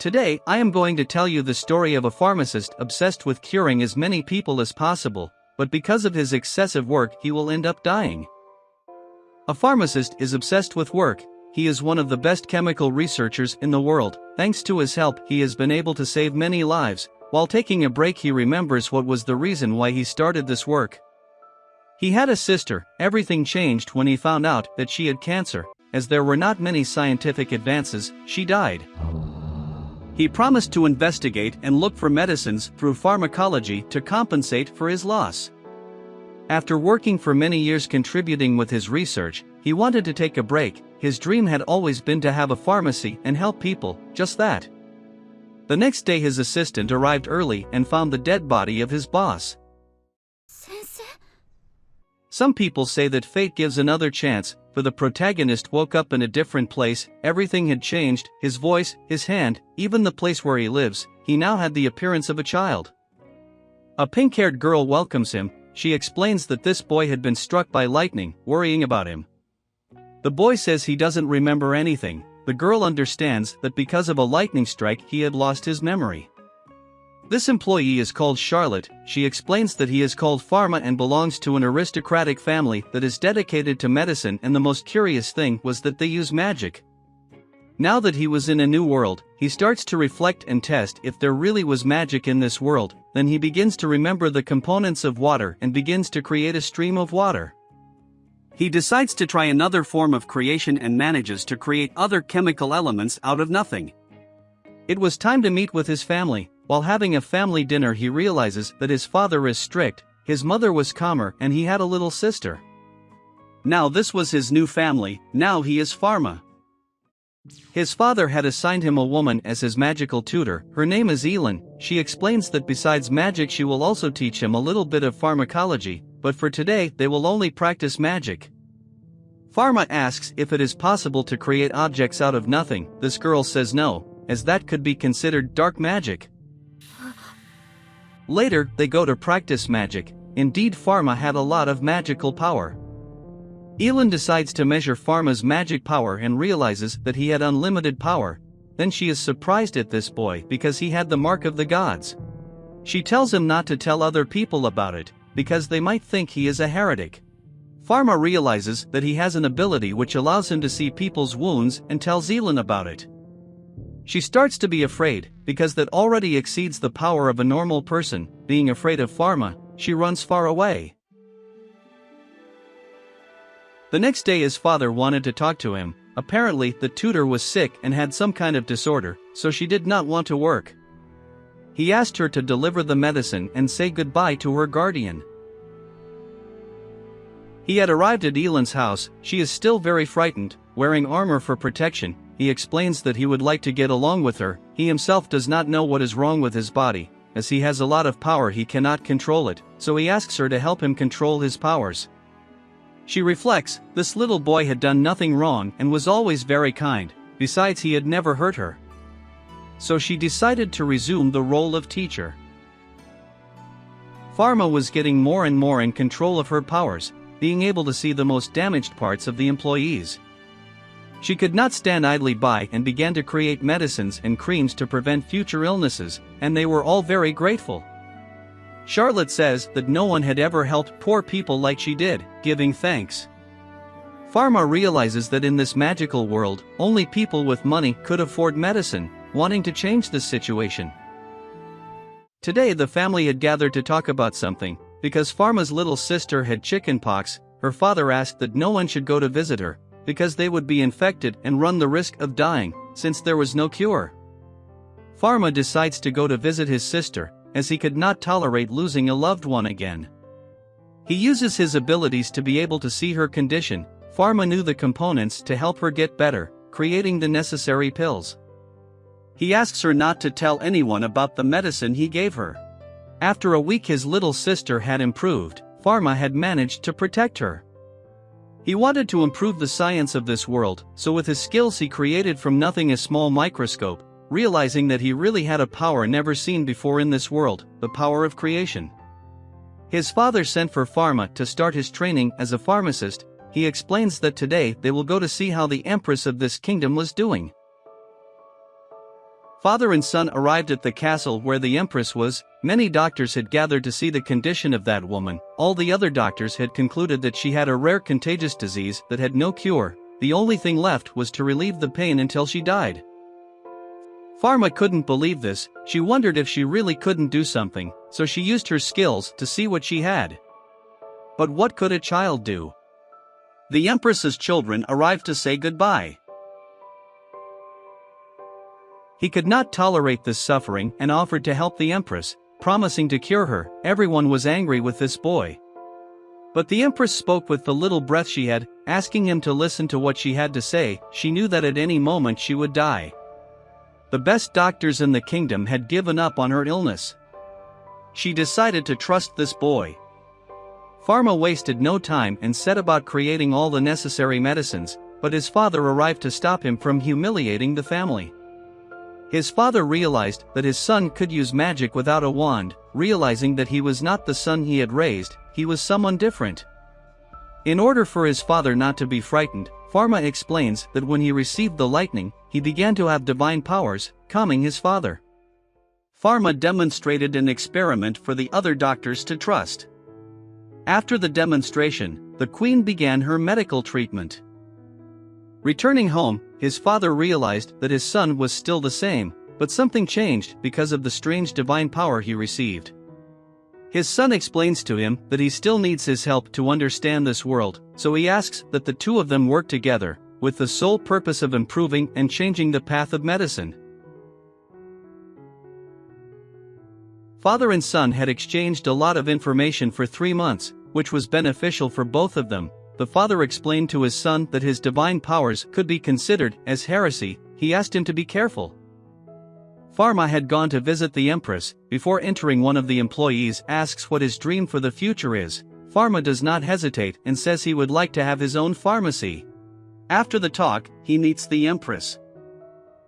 Today I am going to tell you the story of a pharmacist obsessed with curing as many people as possible, but because of his excessive work he will end up dying. A pharmacist is obsessed with work. He is one of the best chemical researchers in the world. Thanks to his help he has been able to save many lives. While taking a break he remembers what was the reason why he started this work. He had a sister. Everything changed when he found out that she had cancer. As there were not many scientific advances, she died. He promised to investigate and look for medicines through pharmacology to compensate for his loss. After working for many years contributing with his research, he wanted to take a break. His dream had always been to have a pharmacy and help people, just that. The next day his assistant arrived early and found the dead body of his boss. Sensei? Some people say that fate gives another chance, for the protagonist woke up in a different place. Everything had changed, his voice, his hand, even the place where he lives. He now had the appearance of a child. A pink-haired girl welcomes him. She explains that this boy had been struck by lightning, worrying about him. The boy says he doesn't remember anything. The girl understands that because of a lightning strike he had lost his memory. This employee is called Charlotte. She explains that he is called Farma and belongs to an aristocratic family that is dedicated to medicine, and the most curious thing was that they use magic. Now that he was in a new world, he starts to reflect and test if there really was magic in this world. Then he begins to remember the components of water and begins to create a stream of water. He decides to try another form of creation and manages to create other chemical elements out of nothing. It was time to meet with his family. While having a family dinner he realizes that his father is strict, his mother was calmer, and he had a little sister. Now this was his new family. Now he is Farma. His father had assigned him a woman as his magical tutor. Her name is Elin. She explains that besides magic she will also teach him a little bit of pharmacology, but for today they will only practice magic. Farma asks if it is possible to create objects out of nothing. This girl says no, as that could be considered dark magic. Later, they go to practice magic. Indeed, Farma had a lot of magical power. Elin decides to measure Farma's magic power and realizes that he had unlimited power. Then she is surprised at this boy because he had the mark of the gods. She tells him not to tell other people about it, because they might think he is a heretic. Farma realizes that he has an ability which allows him to see people's wounds and tells Elin about it. She starts to be afraid, because that already exceeds the power of a normal person. Being afraid of Farma, she runs far away. The next day his father wanted to talk to him. Apparently the tutor was sick and had some kind of disorder, so she did not want to work. He asked her to deliver the medicine and say goodbye to her guardian. He had arrived at Elin's house. She is still very frightened, wearing armor for protection. He explains that he would like to get along with her. He himself does not know what is wrong with his body. As he has a lot of power he cannot control it, so he asks her to help him control his powers. She reflects, this little boy had done nothing wrong and was always very kind. Besides, he had never hurt her. So she decided to resume the role of teacher. Farma was getting more and more in control of her powers, being able to see the most damaged parts of the employees. She could not stand idly by and began to create medicines and creams to prevent future illnesses, and they were all very grateful. Charlotte says that no one had ever helped poor people like she did, giving thanks. Farma realizes that in this magical world, only people with money could afford medicine, wanting to change this situation. Today the family had gathered to talk about something. Because Farma's little sister had chickenpox, her father asked that no one should go to visit her, because they would be infected and run the risk of dying, since there was no cure. Farma decides to go to visit his sister, as he could not tolerate losing a loved one again. He uses his abilities to be able to see her condition. Farma knew the components to help her get better, creating the necessary pills. He asks her not to tell anyone about the medicine he gave her. After a week his little sister had improved. Farma had managed to protect her. He wanted to improve the science of this world, so with his skills he created from nothing a small microscope, realizing that he really had a power never seen before in this world, the power of creation. His father sent for Farma to start his training as a pharmacist. He explains that today they will go to see how the empress of this kingdom was doing. Father and son arrived at the castle where the empress was. Many doctors had gathered to see the condition of that woman. All the other doctors had concluded that she had a rare contagious disease that had no cure. The only thing left was to relieve the pain until she died. Farma couldn't believe this. She wondered if she really couldn't do something, so she used her skills to see what she had. But what could a child do? The empress's children arrived to say goodbye. He could not tolerate this suffering and offered to help the empress, promising to cure her. Everyone was angry with this boy. But the empress spoke with the little breath she had, asking him to listen to what she had to say. She knew that at any moment she would die. The best doctors in the kingdom had given up on her illness. She decided to trust this boy. Farma wasted no time and set about creating all the necessary medicines, but his father arrived to stop him from humiliating the family. His father realized that his son could use magic without a wand. Realizing that he was not the son he had raised, he was someone different. In order for his father not to be frightened, Farma explains that when he received the lightning, he began to have divine powers, calming his father. Farma demonstrated an experiment for the other doctors to trust. After the demonstration, the queen began her medical treatment. Returning home, his father realized that his son was still the same, but something changed because of the strange divine power he received. His son explains to him that he still needs his help to understand this world, so he asks that the two of them work together, with the sole purpose of improving and changing the path of medicine. Father and son had exchanged a lot of information for 3 months, which was beneficial for both of them. The father explained to his son that his divine powers could be considered as heresy. He asked him to be careful. Farma had gone to visit the empress. Before entering, one of the employees asks what his dream for the future is. Farma does not hesitate and says he would like to have his own pharmacy. After the talk, he meets the empress.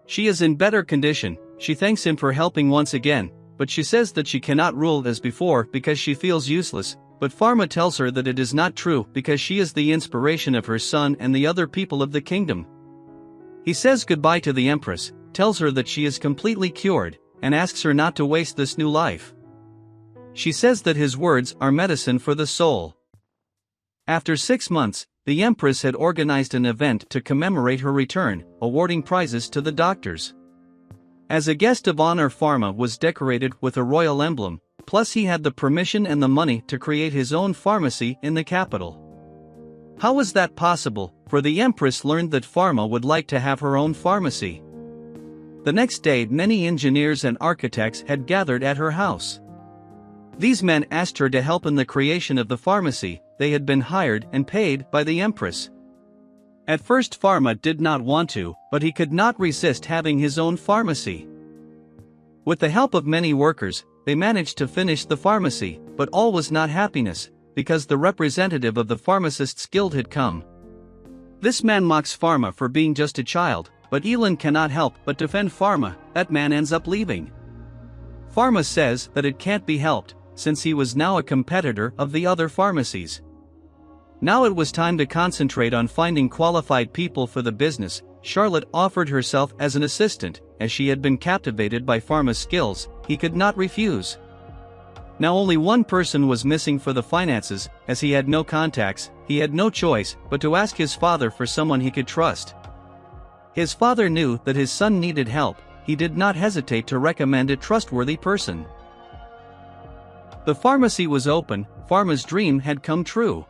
She is in better condition. She thanks him for helping once again, but she says that she cannot rule as before because she feels useless. But Farma tells her that it is not true because she is the inspiration of her son and the other people of the kingdom. He says goodbye to the empress, tells her that she is completely cured, and asks her not to waste this new life. She says that his words are medicine for the soul. After 6 months, the empress had organized an event to commemorate her return, awarding prizes to the doctors. As a guest of honor, Farma was decorated with a royal emblem. Plus he had the permission and the money to create his own pharmacy in the capital. How was that possible? For the empress learned that Farma would like to have her own pharmacy. The next day, many engineers and architects had gathered at her house. These men asked her to help in the creation of the pharmacy. They had been hired and paid by the empress. At first Farma did not want to, but he could not resist having his own pharmacy. With the help of many workers, they managed to finish the pharmacy, but all was not happiness, because the representative of the pharmacists' guild had come. This man mocks Farma for being just a child, but Elon cannot help but defend Farma. That man ends up leaving. Farma says that it can't be helped, since he was now a competitor of the other pharmacies. Now it was time to concentrate on finding qualified people for the business. Charlotte offered herself as an assistant. As she had been captivated by Farma's skills, he could not refuse. Now only one person was missing for the finances. As he had no contacts, he had no choice but to ask his father for someone he could trust. His father knew that his son needed help. He did not hesitate to recommend a trustworthy person. The pharmacy was open. Farma's dream had come true.